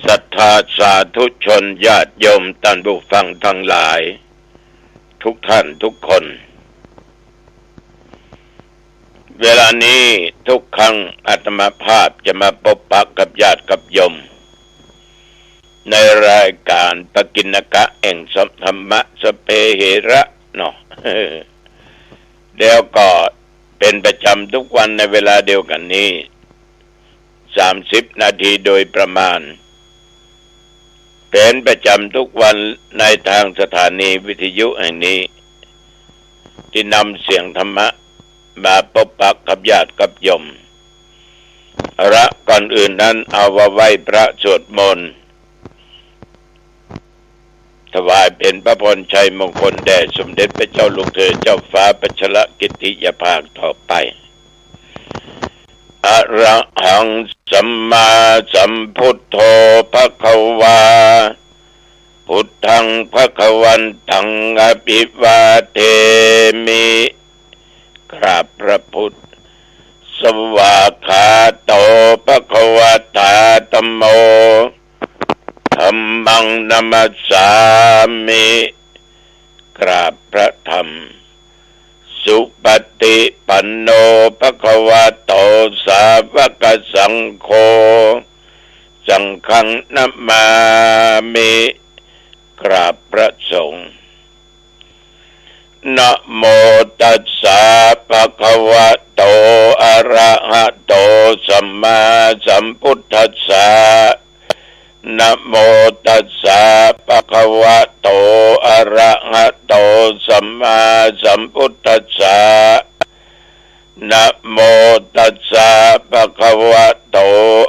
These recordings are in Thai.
ศรัทธาสาธุชนญาติโยมท่านผู้ฟังทั้งหลายทุกท่านทุกคนเวลานี้ทุกครั้งอาตมาภาพจะมาพบปะกับญาติกับโยมในรายการปกิณกะแห่งธรรมะสเปเหระเนาะแล้วก็เป็นประจำทุกวันในเวลาเดียวกันนี้30 นาทีโดยประมาณเป็นประจำทุกวันในทางสถานีวิทยุแห่งนี้ที่นำเสียงธรรมะมาพบปะกับญาติกับโยมก่อนอื่นนั้นเอาว่าไหว้พระสวดมนต์ถวายเป็นพระพรชัยมงคลแด่สมเด็จพระเจ้าลูกเธอเจ้าฟ้าพัชรกิติยภาคต่อไปอะระหังสัมมาสัมพุทโธภคะวาพุทธังภคะวันตังอภิวาเทมิกราบพระพุทธสวากขาโตภคะวะตาธัมโมธัมมังนัมสสามิกราบพระธรรมสุปฏิปันโนภควโตสาวกสังโฆสังฆังนัมมามิกราบพระสงฆ์นะโมตัสสะภะคะวะโตอะระหะโตสัมมาสัมพุทธัสสะนะโมตัสสะภะคะวะโตอะระหะโตสัมมาสัมพุทธัสสะนะโมตัสสะภะคะวะโต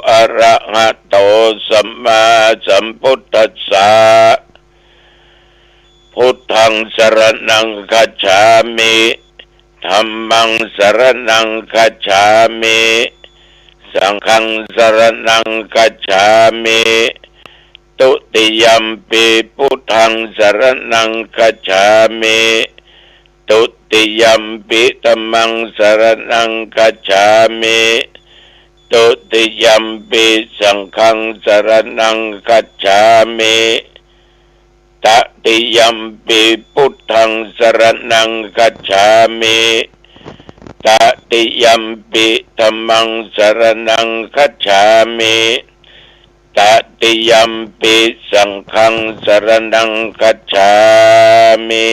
อะระหะโตสัมมาสัมพุทธัสสะพุทธังสรณังคัจฉามิธัมมังสรณังคัจฉามิสังฆังสรณังคัจฉามิตุติยัมปิพุทธังสรณังคัจฉามิตุติยัมปิธัมมังสรณังคัจฉามิตุติยัมปิสังฆังสรณังคัจฉามิตติยัมปิพุทธังสรณังคัจฉามิตติยัมปิธัมมังสรณังคัจฉามิตติยัมปิสังฆังสรณังคัจฉามิ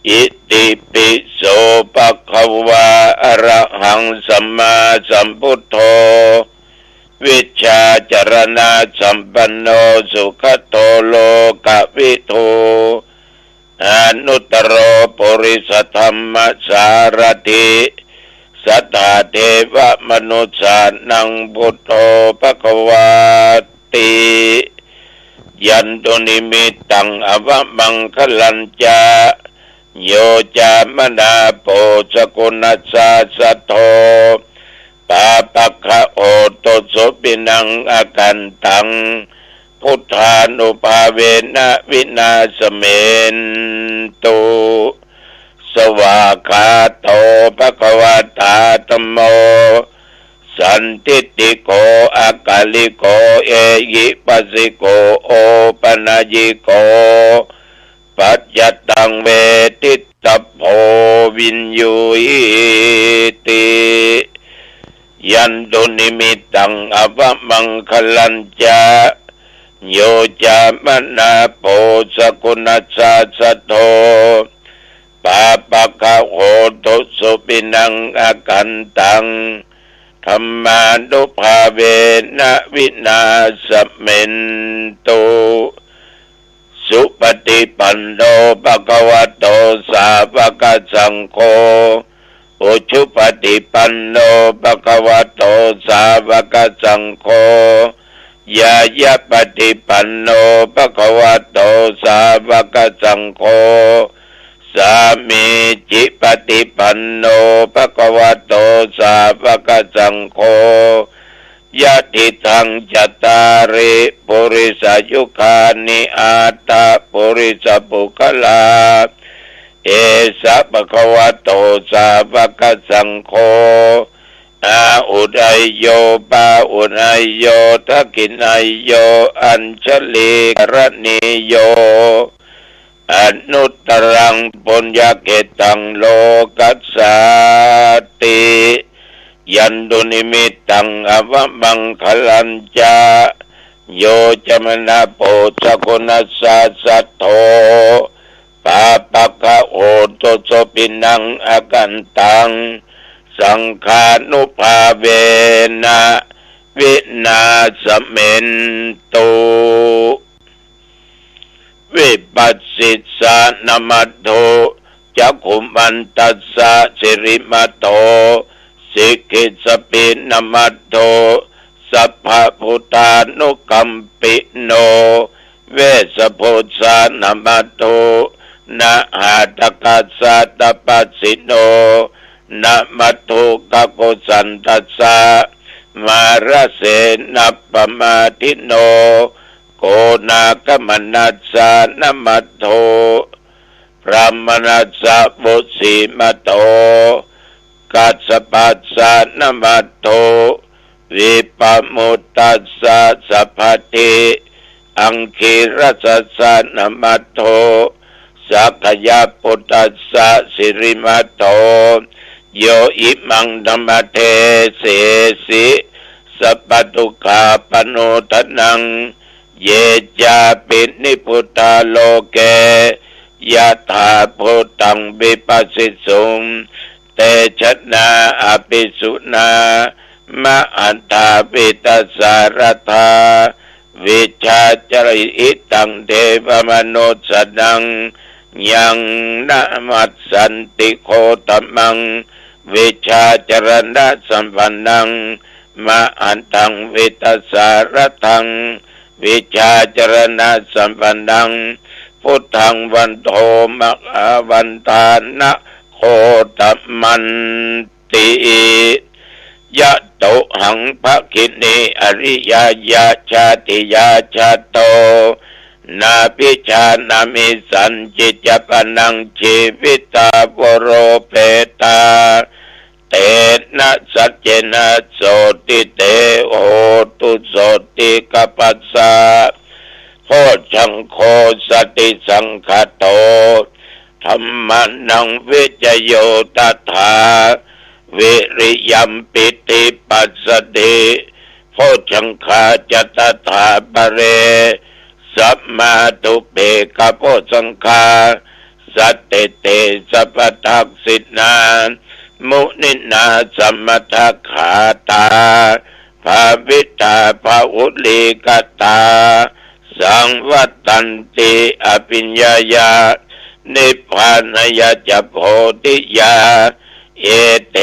อิติปิโสภะคะวะอะระหังสัมมาสัมพุทโธวิชชาจรณะสัมปันโนสุขโตโลกวิทูอนุตตโรปุริสธรรมสารถิสัทธาเทวมนุษย์สานังพุทโธภควาติยันตุนิมิตตังอวมังคลัญจาโยจามนาโปสกุณัสสะสัทโธปาปะคะโอโตโสปินังอากันตังพุทธานุภาเวนะวินาสเมนตุสวากขาโตภควตาธัมโมสันทิติโกอากาลิโกเอหิปัสสิโกโอปนายิโกปัจจตังเวทิตโพวินยูหิติยันตุนิมิตตังอวมังคลัญจาโยจามนาโปสกุณัสสะสัทโธปาปะคะโหตุสุปินังอากันตังธัมมานุภาเวนะวินาสเมนตุสุปฏิปันโนภะคะวะโตสาวกสังโฆอุชุปฏิปันโนภะคะวะโตสาวกสังโฆยายะปฏิปันโนภะคะวะโตสาวกสังโฆสามีจิปฏิปันโนภะคะวะโตสาวกสังโฆยะติทังจัตตาริปุริสยุคานิอาตาปุริสปุคลาเอสะภะคะวะโตสาวกสังโฆ อาอุทัยโยปาอุทัยโยทักขินายโยอัญชลีกรณีโยอนุตตรังปุญญเกตังโลกัสสาติยันตุนิมิตตังอวมังคลัญจาโยจมนาโปสกุณัสสะสัทโธปาปะกะโอโตโสปินังอากันตังสังขานุภาเวนะวินาสเมนตุวิปัสสิสานมัตโธจักขุมันตัสสะสิริมัตโตสิกิสปินมัตโธสัพพพุทธานุกัมปิโนเวสโพสานมัตโธนะหาตกัสสะตปัสสิโนนะมัตโธกะโกสันตัสสะมาระเสนะปมาทิโนโกนากมนัสสะนะมัตโธพระมนัสสะบุสีมัตโธกัสสปัสสะนะมัตโธวิปมุตตัสสะสัพพติอังคิรัสสะนะมัตโธสักยะปุตตัสสะสิริมัตโธโยอิมังธรรมเทเสสิสัพพทุกขาปโนทนังเยจาปินิพุทธาโลเกยะถาพุทธังวิปัสสิสุงเตชะนาอภิสุนามะอันตาปิตสารธาวิชาจริอิตังเทวมโนสนังยังนามัสสันติโคตมังวิชาจรณะสัมปันนังมะอันตังวิตสารทังวิชาจรณะสัมปันนังพุทธังวันโทมะวันทานะโคตมันติยะโตหังภคินีอริยญาชาติยาชาโตนาพิชานามิสันจิจปนังชีวิตาปโรเปตาเตนะสัจเจนะโสติเตโหตุโสติกัปปัสสะโพชังโคสติสังคโตธัมมานังวิจโยตัฏฐาวิริยัมปิติปัสสติโพชังคาจตัฏฐาปะเรสัมมาตุเปกะโพสังคาสัตเตเตสัพพทักษิณามุนินาสัมมทัคขาตาภาวิตาภาอุลิกตาสังวัตตันติอภิญญายานิพพานายาจโพธิยาเอเต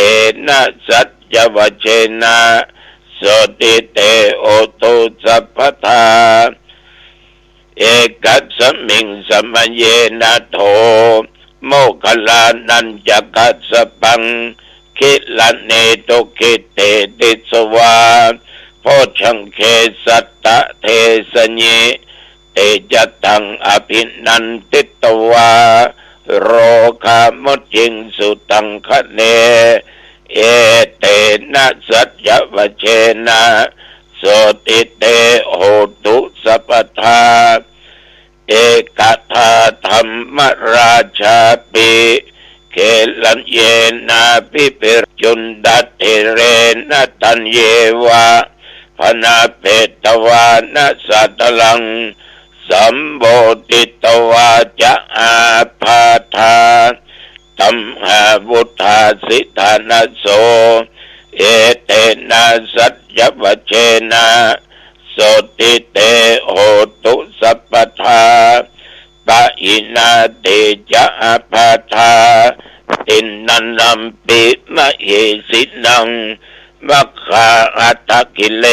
นะสัจจวัชเชนะโสติเตโอตุสัพพทาเอกัสสมิงสมเยนะโทโมคลานันจักขัสสะปังคิลันเนตุคิเตติสวาโพชังเคสัตตะเทสเญเตจตังอภินันติตวาโรคามจิงสุตังคะเนเอเตนะสัจจวัชเชนะโสติเตโหตุสัพพทาเอกทาธรรมราชาปิเกลันเยนาปิเปรจุนดัตเทเรนะตันเยวะพนาเปตวานะสัตลังสัมโบติตวาจะอาภาธาตัมหาวุธาสิธานะโสเอเตนะสัจจวัชเชนะโสติเตโหตุสัพพทาปะอินาเตจะอาภาธาตินนันนัมปิมะเหสินังมัคคาอัตถกิเล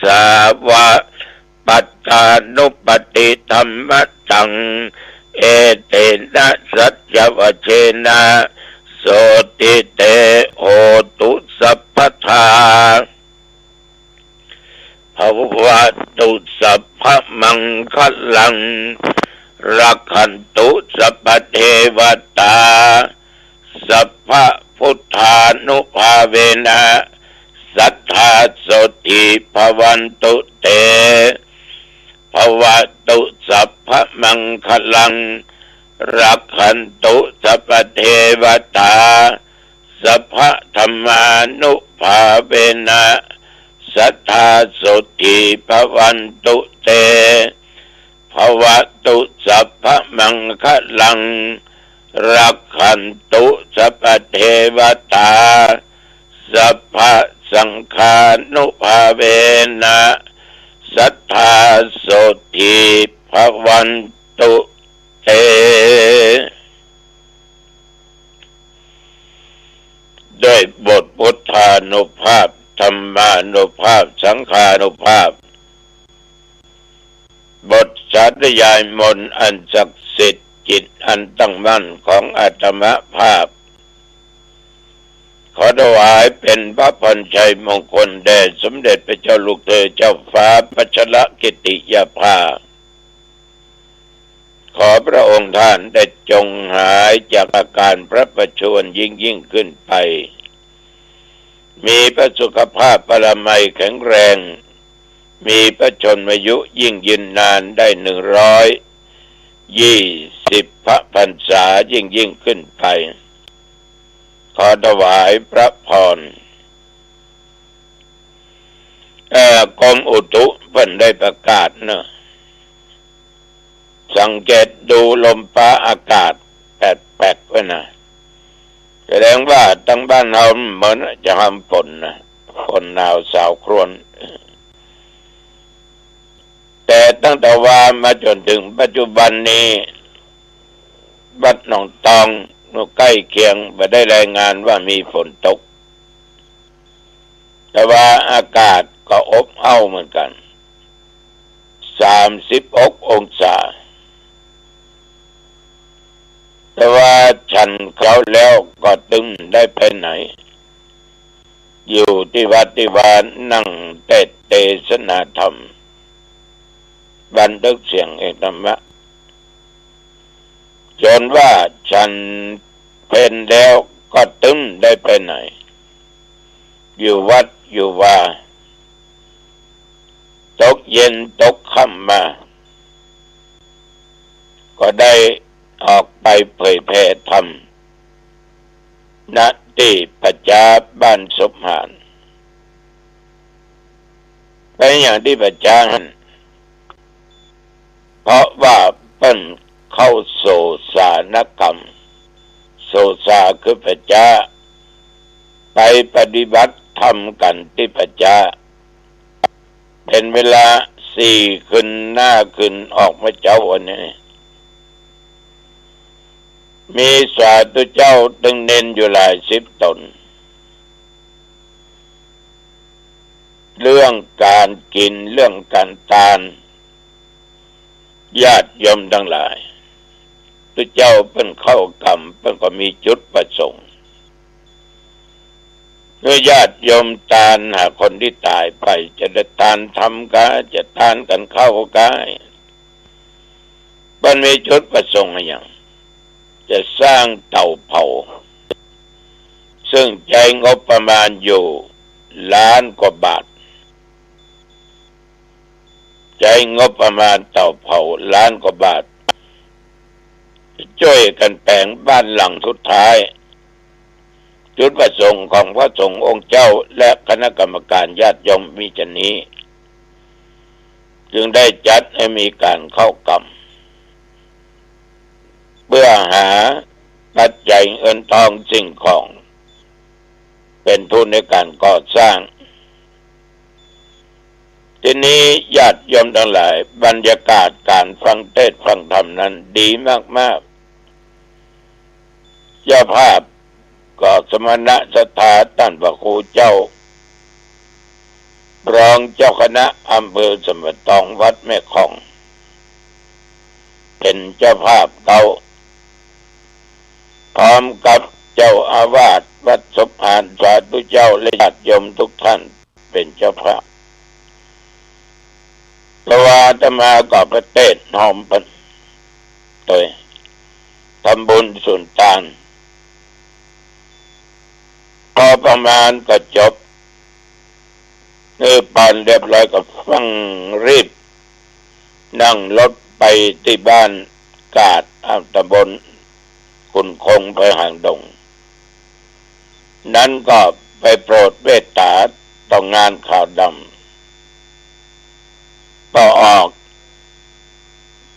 สาวะปัตตานุปติธรรมตังเอเตนะสัจจวัชเชนะโสติเตโหตุสัพพทาภวตุสัพพมังคลังรักขันตุสัพพเทวตาสัพพพุทธานุภาเวนะ สัทธาโสติภวันตุเตภวตุสัพพมังคลังรักขันตุสัพพเทวตาสัพพธรรมานุภาเวนะสัทธาโสติภวันตุเตภวตุสัพพมังคลังรักขันตุสัพพเทวตาสัพพสังฆานุภาเวนะสัทธาโสติภวันตุเตด้วยบทพุทธานุภาพธรรมานุภาพสังฆานุภาพบทสาธยายมนต์อันศักดิ์สิทธิ์จิตอันตั้งมั่นของอาตมภาพขอถวายเป็นพระพรชัยมงคลแด่สมเด็จพระเจ้าลูกเธอเจ้าฟ้าพัชรกิติยาภาขอพระองค์ท่านได้จงหายจากอาการพระประชวรยิ่งขึ้นไปมีพระสุขภาพปรมัยแข็งแรงมีพระชนมายุยิ่งยืนนานได้120 พระพรรษายิ่งขึ้นไปขอถวายพระพรกรมอุตุเพิ่นได้ประกาศเนอะสังเกตดูลมฟ้าอากาศแปลกๆไว้นะแสดงว่าตั้งบ้านเราเหมือนจะทำฝนนะฝนหนาวสาวครวญแต่ตั้งแต่ว่ามาจนถึงปัจจุบันนี้วัดหนองตองใกล้เคียงไม่ได้รายงานว่ามีฝนตกแต่ว่าอากาศก็อบอ้าวเหมือนกัน36 องศาแต่ว่าฉันเขาแล้วก็ตึงได้ไปไหนอยู่ที่วัดที่วานนั่งเทศนาธรรมบันทึกเสียงเอกธรรมะจนว่าฉันเพลแล้วก็ตึงได้ไปไหนอยู่วัดอยู่ว่าตกเย็นตกค่ำมาก็ได้ออกไปเผยแผ่ธรรมณที่ปัจจาบ้านสมหารเป็นอย่างที่ปัจจาเพราะว่าเป็นเข้าโสสานกรรมโสสาคือปัจจาไปปฏิบัติธรรมกันที่ปัจจาเป็นเวลา4 คืนหน้าคืนออกมาเจ้าวันนี้มีสาธุเจ้าตึงเน้นอยู่หลาย10 ตนเรื่องการกินเรื่องการทานญาติโยมทั้งหลายตุเจ้าเป็นเข้ากรรมเป็นก็มีจุดประสงค์เมื่อญาติโยมทานหาคนที่ตายไปจะได้ทานทำกายจะทานกันเข้ากายมันมีจุดประสงค์อย่างจะสร้างเตาเผาซึ่งใช้งบประมาณอยู่1,000,000 กว่าบาทใช้งบประมาณเตาเผา1,000,000 กว่าบาทช่วยกันแปลงบ้านหลังสุดท้ายจุดประสงค์ของพระสงฆ์องค์เจ้าและคณะกรรมการญาติโยมมีเช่นนี้จึงได้จัดให้มีการเข้ากรรมเพื่อหาปัจจัยเงินทองสิ่งของเป็นทุนในการก่อสร้างทีนี้ญาติโยมทั้งหลายบรรยากาศการฟังเทศน์ฟังธรรมนั้นดีมากๆเจ้าภาพก็สมณะสถาท่านพระครูเจ้ารองเจ้าคณะอำเภอสมตองวัดแม่ข่องเป็นเจ้าภาพเก่าพร้อมกับเจ้าอาวาสวัดสมภารสาธุเจ้าและญาติโยมทุกท่านเป็นเจ้าภาพเพราะว่าอาตมาก็ประเทศหอมเป็นโดยทำบุญสุนทานพอประมาณก็จบ ปานเรียบร้อยก็ฟังรีบนั่งรถไปที่บ้านกาดตำบลกุนคงไปหางดงนั้นก็ไปโปรดเวทตาต้องงานข่าวดำต่อออก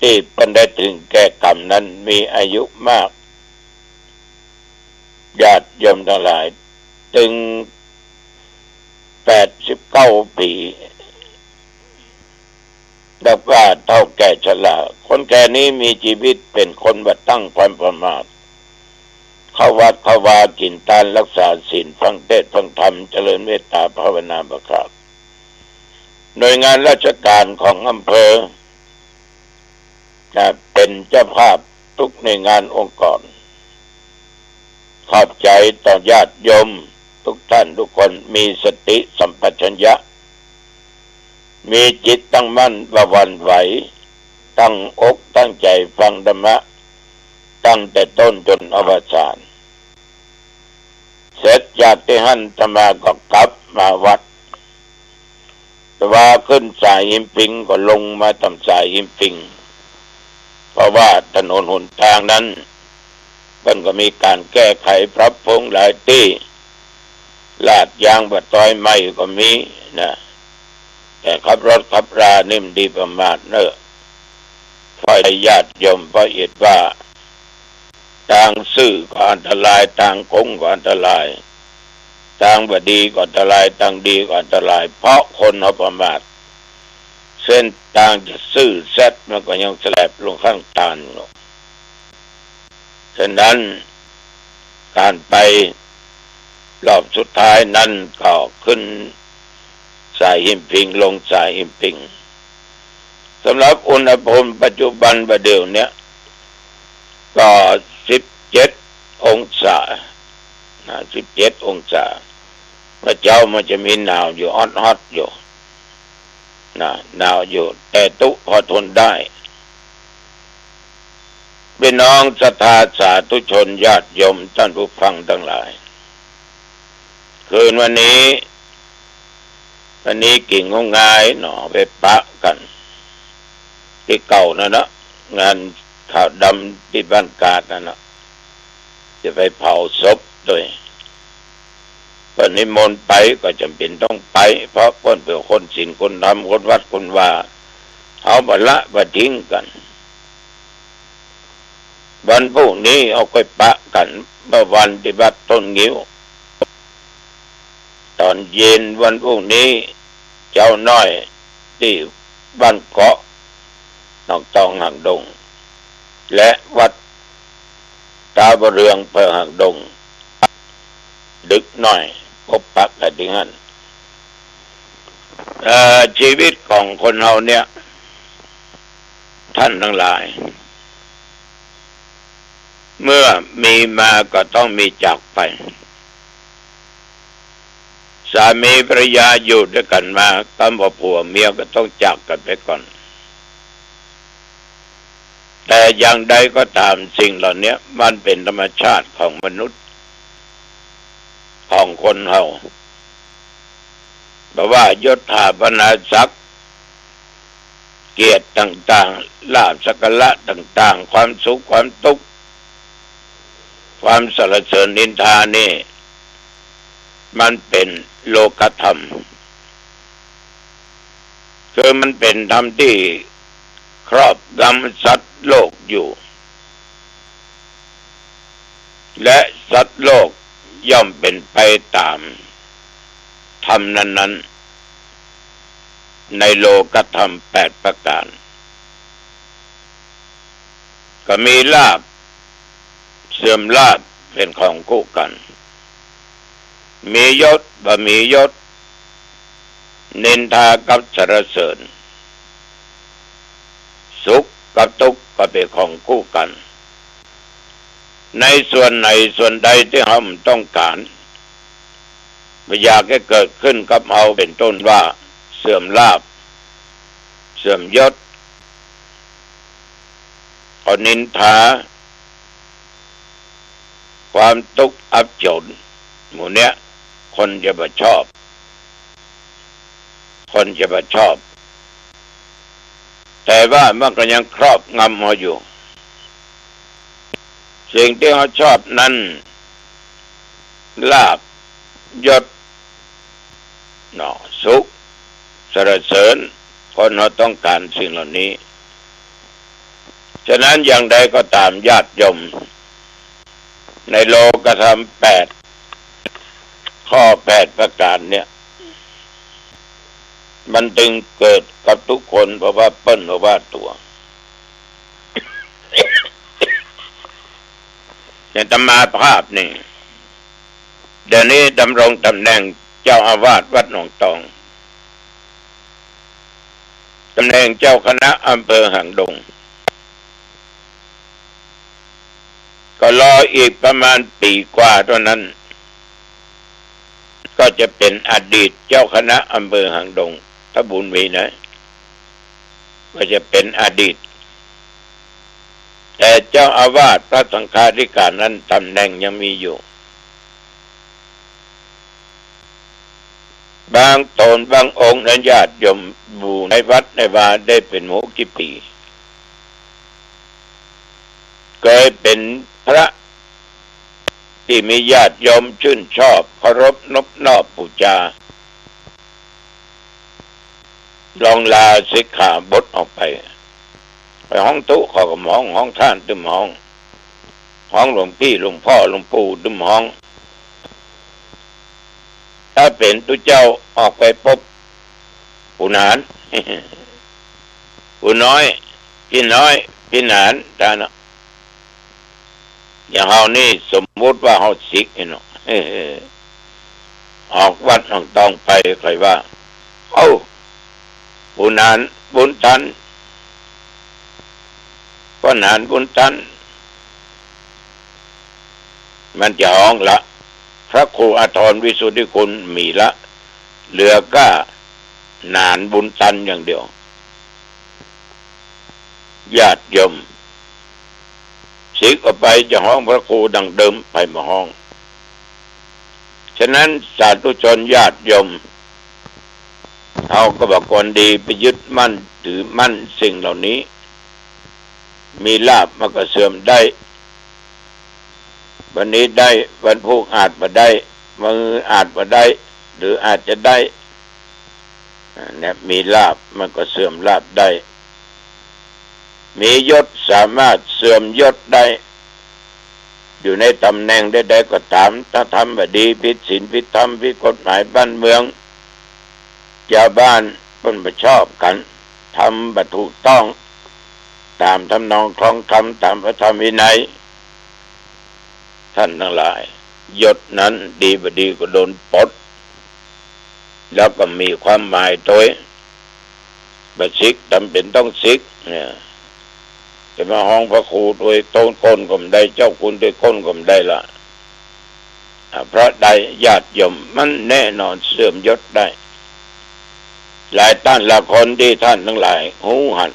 ที่เป็นได้ถึงแก่กรรมนั้นมีอายุมากญาติโยมทั้งหลายถึง89 ปีดับว่าเท่าแก่ชราคนแก่นี้มีชีวิตเป็นคนบัดตั้งความประมาทเข้าวัดเข้าวากินทานรักษาศีลฟังเทศน์ฟังธรรมเจริญเมตตาภาวนาประกาศหน่วยงานราชการของอำเภอจะเป็นเจ้าภาพทุกหน่วยงานองค์กรขอบใจต่อญาติโยมทุกท่านทุกคนมีสติสัมปชัญญะมีจิตตั้งมั่นบ่หวั่นไหวตั้งอกตั้งใจฟังธรรมะตั้งแต่ต้นจนอวสานเสร็จจากที่หั่นธรรมาก็กลับมาวัดแต่ว่าขึ้นสายอิมปิงก็ลงมาทำสายอิมปิงเพราะว่าถนนหนทางนั้นมันก็มีการแก้ไขปรับปรุงหลายที่ลาดยางบะต้อยไม้ก็มีนะแต่ขับรถขับรานิ่มดีประมาทเนอะไฟญาติโยมเพราะเหตุว่าทางซื่อก็อันตรายทางโค้งก็อันตรายทางบดีก็อันตรายทางดีก็อันตรายเพราะคนเขาประมาทเส้นทางจะซื่อแซดมันก็ยังแสลบลงข้างตาลฉะนั้นการไปรอบสุดท้ายนั้นก็ขึ้นสายหิมพิงลงสายหิมพิงสำหรับอุณหภูมิปัจจุบันประเดี๋ยวนี้ก็17 องศา17 องศาพระเจ้ามันจะมีหนาวอยู่ฮอตอยู่หนาวอยู่แต่ตุพอทนได้พี่น้องศรัทธาสาธุชนญาติโยมท่านผู้ฟังทั้งหลายคืนวันนี้กิ่งงงายหนอไปปะกันที่เก่านะงานข่าวดำที่บ้านกาดนะจะไปเผาศพด้วยก็นิมนต์ไปก็จำเป็นต้องไปเพราะคนเป็นคนศีลคนธรรมคนวัดคนว่าเอาบละบัทิ้งกันวันพรุ่งนี้เอาไปปะกันเมื่อวันที่วัดต้นงิ้วตอนเย็นวันพรุ่งนี้เจ้าน้อยที่บ้านเกาะหนองตองหางดงและวัดตาบะเรืองเพื่อหางดงดึกหน่อยพบปะกันที่นั่นชีวิตของคนเราเนี่ยท่านทั้งหลายเมื่อมีมาก็ต้องมีจากไปสามีภรรยาอยู่ด้วยกันมาคำว่าผัวเมียก็ต้องจากกันไปก่อนแต่อย่างใดก็ตามสิ่งเหล่านี้มันเป็นธรรมชาติของมนุษย์ของคนเราเพราะว่ายศถาบรรดาศักดิ์เกียรติต่างๆลาภสักการะต่างๆความสุขความทุกข์ความสรรเสริญนินทานี่มันเป็นโลกธรรมคือมันเป็นธรรมที่ครอบงำสัตว์โลกอยู่และสัตว์โลกย่อมเป็นไปตามธรรมนั้นๆในโลกธรรม8 ประการก็มีลาภเสื่อมลาภเป็นของคู่กันมียศบ่มียศนินทากับสรรเสริญสุขกับทุกข์ก็เป็นของคู่กันในส่วนไหนส่วนใดที่เราต้องการไม่อยากให้เกิดขึ้นกับเราเป็นต้นว่าเสื่อมลาภเสื่อมยศก็นินทาความทุกข์อับจนหมู่เนี้ยคนจะบ่ชอบ คนจะมาชอบแต่ว่ามันก็ยังครอบงำเขาอยู่สิ่งที่เขาชอบนั้นลาภยศสุขสรรเสริญคนเราต้องการสิ่งเหล่านี้ฉะนั้นอย่างใดก็ตามญาติโยมในโลกธรรม8ข้อ8ประการเนี่ยมันจึงเกิดกับทุกคนเพราะว่าเปิ้ลเพราะว่าตัวอย่างตมาภาพนี่เดี๋ยวนี้ดำรงตำแหน่งเจ้าอาวาสวัดหนองตองตำแหน่งเจ้าคณะอำเภอหางดงก็รออีกประมาณปีกว่าเท่านั้นก็จะเป็นอดีตเจ้าคณะอำเภอหางดงถ้าบุญมีนะก็จะเป็นอดีตแต่เจ้าอาวาสพระสังฆาธิการนั้นตำแหน่งยังมีอยู่บางตนบางองค์นั้นญาติโยมอยู่ในวัดในวาได้เป็นหมู่กี่ปีเคยเป็นพระที่มีญาติโยมชื่นชอบเคารพนบนอบบูชาลองลาสิกขาบทออกไปห้องตุเขาก็ห้องท่านตึมห้องหลวงพี่หลวงพ่อหลวงปู่ตึมห้องถ้าเป็นตุเจ้าออกไปพบผู้นานผู้น้อยพี่น้อยพี่นานท่านอย่างเฮานี่สมมุติว่าเฮาสิกเนาะออกวัดต้องไปใครว่าผู้นานบุญทันก็นานบุญทันมันจะห้องละพระครูอาทรวิสุทธิคุณมีละเหลือก็นานบุญทันอย่างเดียวญาติโยมสิกออกไปจะห้องพระครูดังเดิมไปมาห้องฉะนั้นสาธุชนญาติโยมเขาก็บอกคนดีไปยึดมั่นถือมั่นสิ่งเหล่านี้มีลาภมันก็เสื่อมได้วันนี้ได้วันพรุ่งอาจมาได้มืออาจมาได้หรืออาจจะได้เนี่ยมีลาภมันก็เสื่อมลาภได้มียศสามารถเสื่อมยศได้อยู่ในตำแหน่งใดๆก็ตามถ้าทำแบบดีผิดศีลผิดธรรมผิดกฎหมายบ้านเมืองชาวบ้านเป็นประชอบกันทำแบบถูกต้องตามทำนองคล้องธรรมตามพระธรรมวินัยท่านทั้งหลายยศนั้นดีบดีก็โดนปลดแล้วก็มีความหมายตัวบัสิกจำเป็นต้องสิกเนี่ยจะมาห้องพระครูโดยต้นก้นก็ไม่ได้เจ้าคุณโดยก้นก็ไม่ได้ละเพราะใดญาติโยมมันแน่นอนเสื่อมยศได้หลายท่านละคนที่ท่านทั้งหลายหูหัน